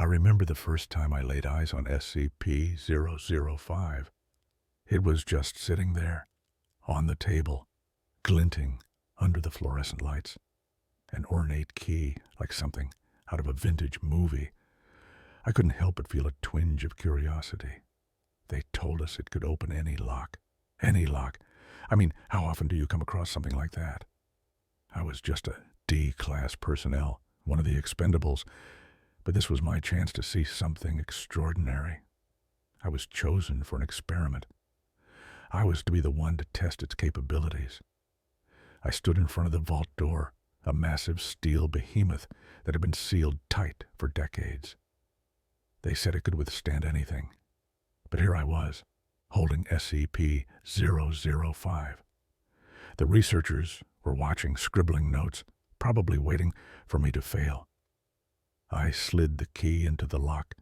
remember the first time I laid eyes on SCP-005. It was just sitting there, on the table, glinting under the fluorescent lights. An ornate key, like something out of a vintage movie. I couldn't help but feel a twinge of curiosity. They told us it could open any lock. Any lock. I mean, how often do you come across something like that? I was just a D-class personnel, one of the expendables, but this was my chance to see something extraordinary. I was chosen for an experiment. I was to be the one to test its capabilities. I stood in front of the vault door, a massive steel behemoth that had been sealed tight for decades. They said it could withstand anything. But here I was, holding SCP-005. The researchers were watching, scribbling notes, probably waiting for me to fail. I slid the key into the lock,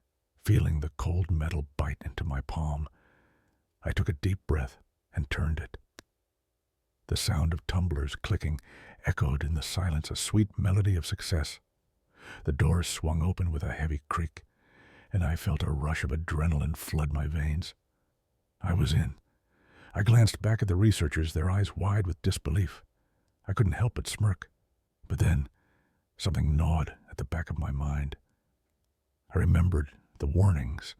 feeling the cold metal bite into my palm. I took a deep breath and turned it. The sound of tumblers clicking echoed in the silence, a sweet melody of success. The door swung open with a heavy creak, and I felt a rush of adrenaline flood my veins. I was in. I glanced back at the researchers, their eyes wide with disbelief. I couldn't help but smirk. But then, something gnawed at the back of my mind. I remembered the warnings.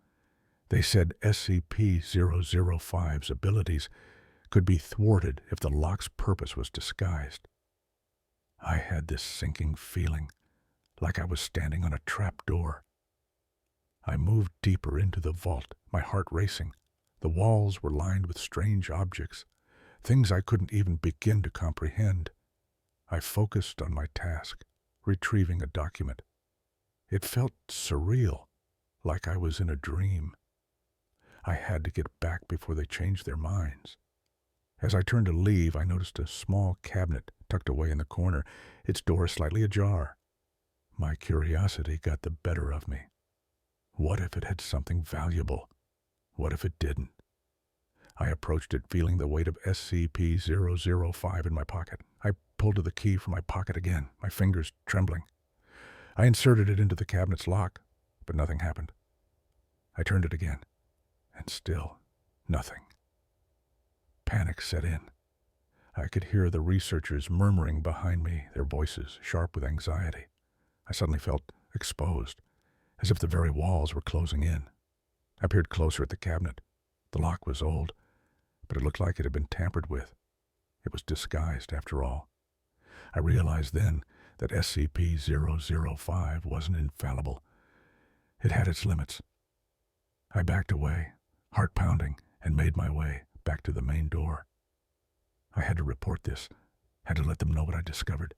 They said SCP-005's abilities could be thwarted if the lock's purpose was disguised. I had this sinking feeling, like I was standing on a trap door. I moved deeper into the vault, my heart racing. The walls were lined with strange objects, things I couldn't even begin to comprehend. I focused on my task, retrieving a document. It felt surreal, like I was in a dream. I had to get back before they changed their minds. As I turned to leave, I noticed a small cabinet tucked away in the corner, its door slightly ajar. My curiosity got the better of me. What if it had something valuable? What if it didn't? I approached it, feeling the weight of SCP-005 in my pocket. I pulled the key from my pocket again, my fingers trembling. I inserted it into the cabinet's lock, but nothing happened. I turned it again, and still nothing. Panic set in. I could hear the researchers murmuring behind me, their voices sharp with anxiety. I suddenly felt exposed, as if the very walls were closing in. I peered closer at the cabinet. The lock was old, but it looked like it had been tampered with. It was disguised, after all. I realized then that SCP-005 wasn't infallible. It had its limits. I backed away, heart pounding, and made my way back to the main door. I had to report this, had to let them know what I discovered.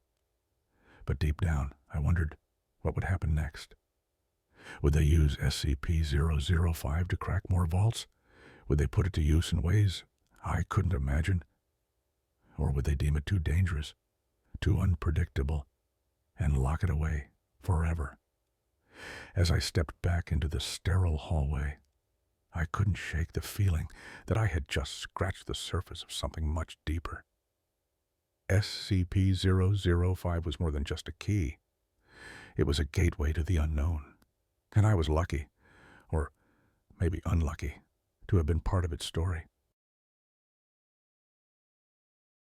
But deep down, I wondered what would happen next. Would they use SCP-005 to crack more vaults? Would they put it to use in ways I couldn't imagine? Or would they deem it too dangerous, too unpredictable, and lock it away forever? As I stepped back into the sterile hallway, I couldn't shake the feeling that I had just scratched the surface of something much deeper. SCP-005 was more than just a key. It was a gateway to the unknown, and I was lucky, or maybe unlucky, to have been part of its story.